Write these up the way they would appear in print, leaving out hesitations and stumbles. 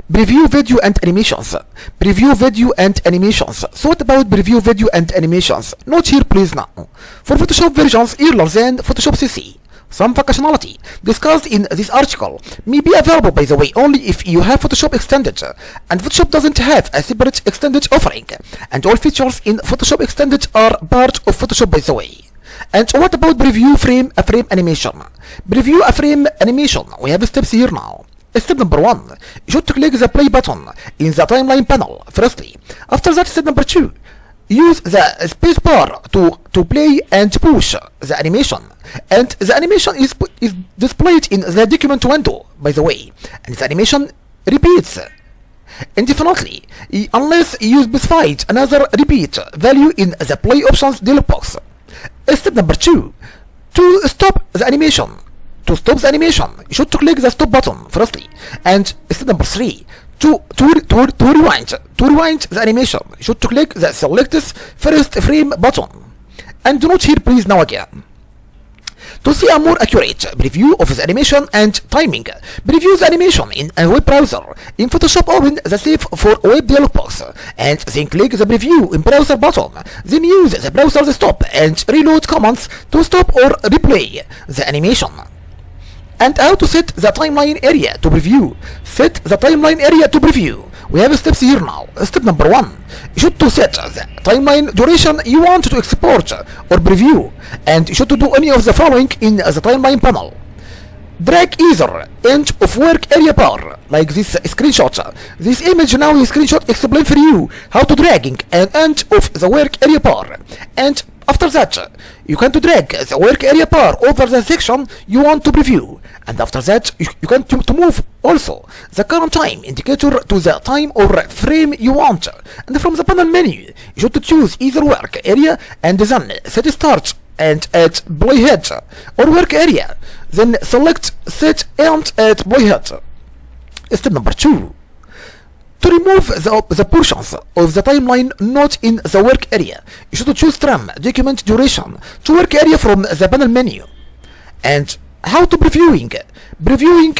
Preview video and animations. Preview video and animations. So what about preview video and animations? Note here please now. For Photoshop versions earlier than Photoshop CC, some functionality discussed in this article may be available, by the way, only if you have Photoshop Extended, and Photoshop doesn't have a separate Extended offering, and all features in Photoshop Extended are part of Photoshop, by the way. And what about preview frame a frame animation? Preview a frame animation. We have steps here now. Step number 1, you should click the play button in the timeline panel firstly. After that, step number 2, use the spacebar to play and push the animation, and the animation is displayed in the document window, by the way, and the animation repeats indefinitely unless you specified another repeat value in the play options dialog box. Step number 2, to stop the animation. To stop the animation, you should click the stop button firstly, and step number 3, to rewind the animation, you should click the select first frame button. And note here please now again, to see a more accurate preview of the animation and timing, preview the animation in a web browser. In Photoshop, open the Save for Web dialog box, and then click the Preview in Browser button. Then use the browser's stop and reload commands to stop or replay the animation. And how to set the timeline area to preview. Set the timeline area to preview. We have steps here now. Step number 1, you should to set the timeline duration you want to export or preview, and you should to do any of the following in the timeline panel. Drag either inch of work area bar, like this screenshot. This image now is screenshot explain for you how to dragging an inch of the work area bar, and after that you can to drag the work area bar over the section you want to preview, and after that you can to move also the current time indicator to the time or frame you want, and from the panel menu you should choose either work area and then set start and at playhead, or work area, then select set end at playhead. Step number 2, to remove the portions of the timeline not in the work area, you should choose trim document duration to work area from the panel menu. And how to previewing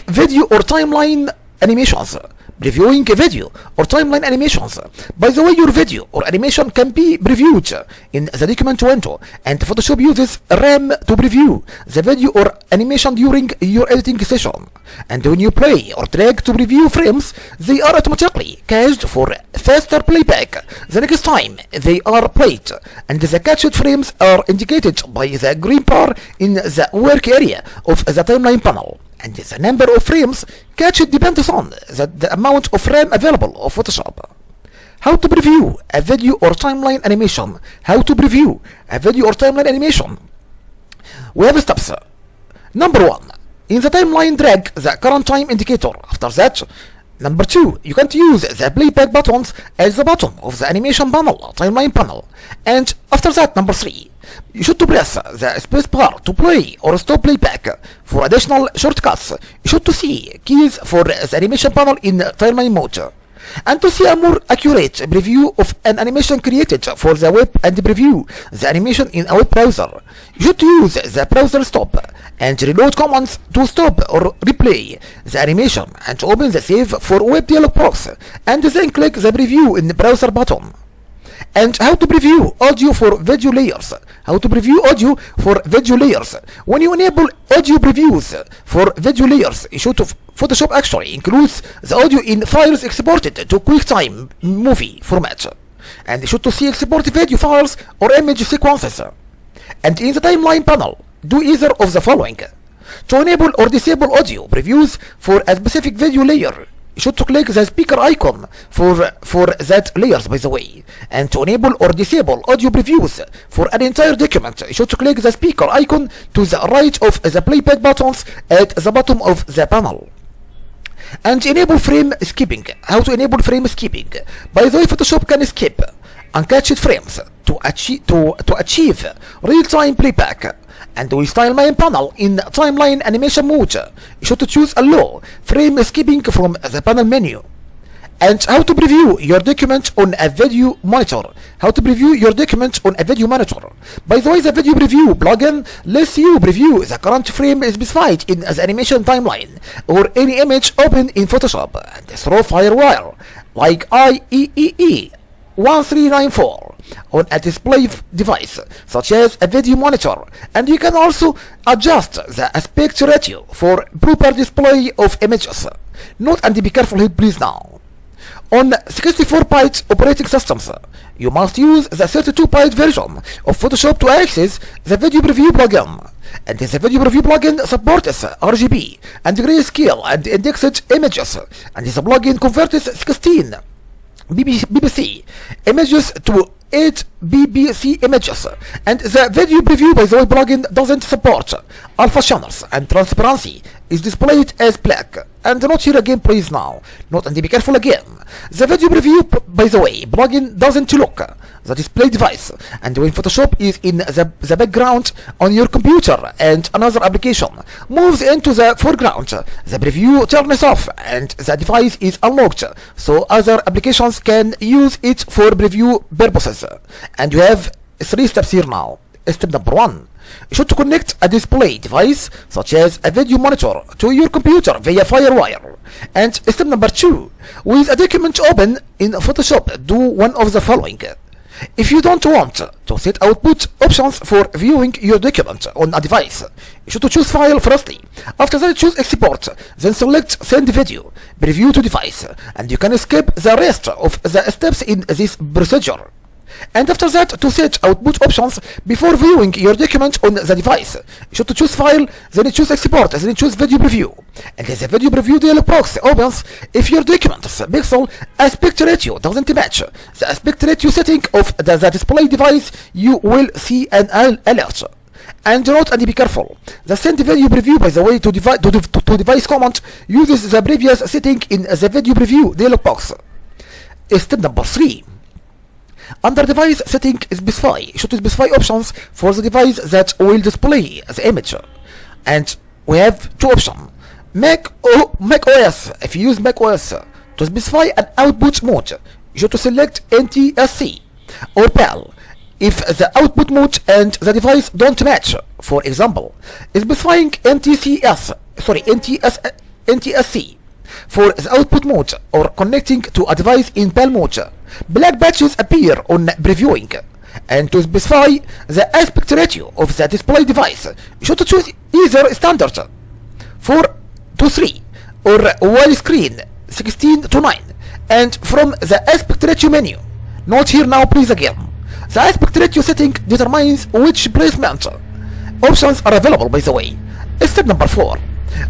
video or timeline animations. Previewing video or timeline animations. By the way, your video or animation can be previewed in the document window, and Photoshop uses RAM to preview the video or animation during your editing session. And when you play or drag to preview frames, they are automatically cached for faster playback the next time they are played, and the cached frames are indicated by the green bar in the work area of the timeline panel. And the number of frames cached depends on the amount of RAM available of Photoshop. How to preview a video or timeline animation. How to preview a video or timeline animation. We have steps. Number 1, in the timeline drag the current time indicator. After that, number 2, you can use the playback buttons at the bottom of the animation panel, timeline panel. And after that, number 3, you should to press the space bar to play or stop playback. For additional shortcuts, you should to see keys for the animation panel in timeline mode. And to see a more accurate preview of an animation created for the web and preview the animation in a web browser, you should use the browser stop and reload commands to stop or replay the animation, and open the Save for Web dialog box, and then click the Preview in the browser button. And how to preview audio for video layers. How to preview audio for video layers. When you enable audio previews for video layers, you should Photoshop actually includes the audio in files exported to QuickTime movie format, and you should to see export video files or image sequences. And in the timeline panel, do either of the following. To enable or disable audio previews for a specific video layer, you should to click the speaker icon for that layers, by the way. And to enable or disable audio previews for an entire document, you should to click the speaker icon to the right of the playback buttons at the bottom of the panel. And enable frame skipping. How to enable frame skipping. By the way, Photoshop can skip uncatched frames to achieve real-time playback. And with timeline panel in timeline animation mode, you should choose allow frame skipping from the panel menu. And how to preview your document on a video monitor. How to preview your document on a video monitor. By the way, the video preview plugin lets you preview the current frame specified in the animation timeline or any image open in Photoshop and through FireWire like IEEE 1394 on a display device such as a video monitor, and you can also adjust the aspect ratio for proper display of images. Note and be careful here please now. On 64-byte operating systems, you must use the 32-byte version of Photoshop to access the video preview plugin. And the video preview plugin supports RGB and grayscale and indexed images, and this plugin converts 16 BBC images to 8 BBC images, and the video preview by the way plugin doesn't support alpha channels, and transparency is displayed as black. And note here again please now, note and be careful again, the video preview by the way plugin doesn't look the display device, and when Photoshop is in the background on your computer and another application moves into the foreground, the preview turns off and the device is unlocked, so other applications can use it for preview purposes. And you have 3 steps here now. Step number 1, you should connect a display device such as a video monitor to your computer via FireWire. And step number 2, with a document open in Photoshop, do one of the following. If you don't want to set output options for viewing your document on a device, you should choose File firstly. After that, choose Export, then select Send Video, Preview to Device, and you can skip the rest of the steps in this procedure. And after that, to set output options before viewing your document on the device, you should choose File, then you choose Export, then you choose Video Preview. And the Video Preview dialog box opens if your document's pixel aspect ratio doesn't match the aspect ratio setting of the display device. You will see an alert. And note and be careful, the Send Video Preview by the way to device command uses the previous setting in the Video Preview dialog box. Step number 3. Under device setting, specify. You should specify options for the device that will display the image. And we have 2 options. Mac OS. If you use Mac OS, to specify an output mode, you should select NTSC or PAL. If the output mode and the device don't match, for example, specifying NTSC for the output mode or connecting to a device in PAL mode, black patches appear on previewing. And to specify the aspect ratio of the display device, you should choose either standard 4:3 or widescreen 16:9. And from the aspect ratio menu, note here now please again, the aspect ratio setting determines which placement options are available by the way. Step number 4.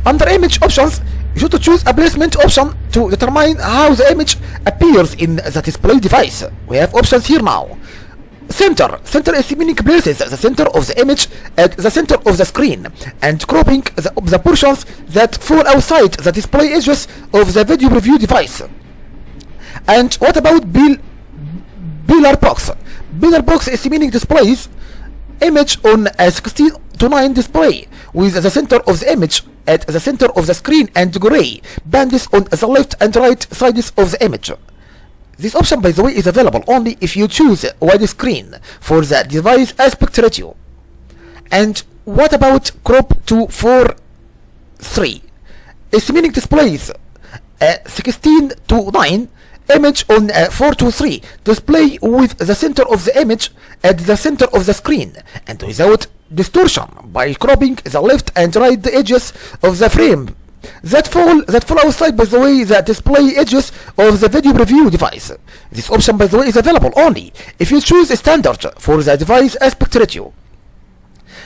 Under image options, you should choose a placement option to determine how the image appears in the display device. We have options here now. Center is meaning places the center of the image at the center of the screen, and cropping the portions that fall outside the display edges of the video preview device. And what about pillar box? Pillar box is meaning displays image on a 16:9 display with the center of the image at the center of the screen and gray bands on the left and right sides of the image. This option by the way is available only if you choose widescreen for the device aspect ratio. And what about crop to 4:3? It's meaning displays 16:9 image on 4:3 display with the center of the image at the center of the screen and without distortion by cropping the left and right edges of the frame that fall outside by the way the display edges of the video preview device. This option by the way is available only if you choose a standard for the device aspect ratio.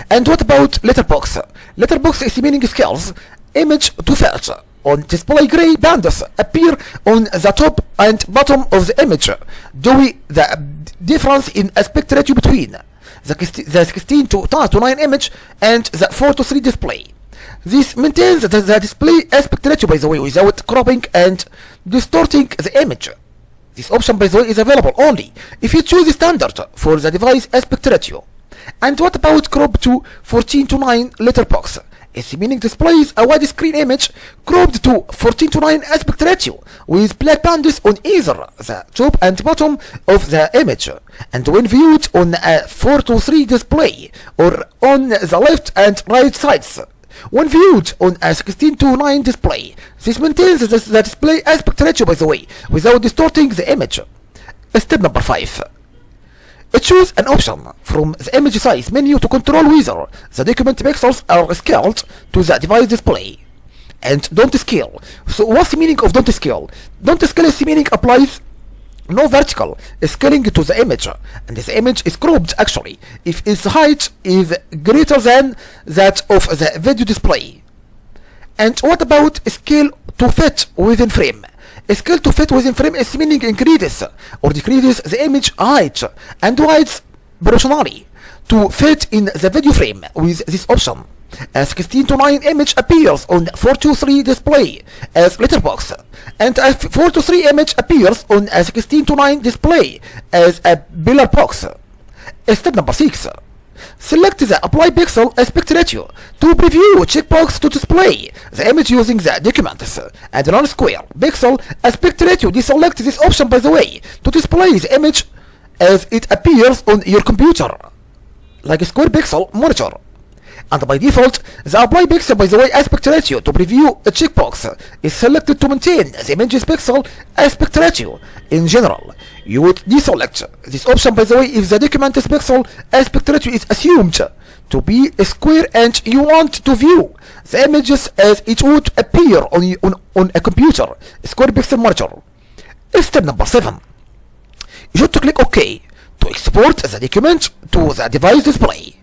And what about letterbox? Letterbox is meaning scales image to fetch on display gray bands appear on the top and bottom of the image, due the difference in aspect ratio between the 16:9 image and the 4:3 display. This maintains the display aspect ratio by the way without cropping and distorting the image. This option by the way is available only if you choose the standard for the device aspect ratio. And what about crop to 14:9 letterbox? Its meaning displays a widescreen image cropped to 14:9 aspect ratio with black bands on either the top and bottom of the image, and when viewed on a 4:3 display or on the left and right sides. When viewed on a 16:9 display, this maintains the display aspect ratio, by the way, without distorting the image. Step number 5. Choose an option from the image size menu to control whether the document pixels are scaled to the device display. And don't scale. So what's the meaning of don't scale? Don't scale is the meaning applies no vertical scaling to the image, and this image is cropped actually if its height is greater than that of the video display. And what about scale to fit within frame? Scale to fit within frame is meaning increases or decreases the image height and width proportionally to fit in the video frame. With this option, a 16:9 image appears on 4:3 display as letterbox, and a 4:3 image appears on a 16:9 display as a pillar box. Step number 6. Select the Apply Pixel Aspect Ratio to preview checkbox to display the image using the documents, and run square pixel aspect ratio. Deselect this option, by the way, to display the image as it appears on your computer, like a square pixel monitor. And by default, the Apply Pixel, by the way, aspect ratio to preview a checkbox is selected to maintain the image's pixel aspect ratio. In general, you would deselect this option, by the way, if the document's pixel aspect ratio is assumed to be a square and you want to view the images as it would appear on a computer, a square pixel monitor. Step number 7. You should click OK to export the document to the device display.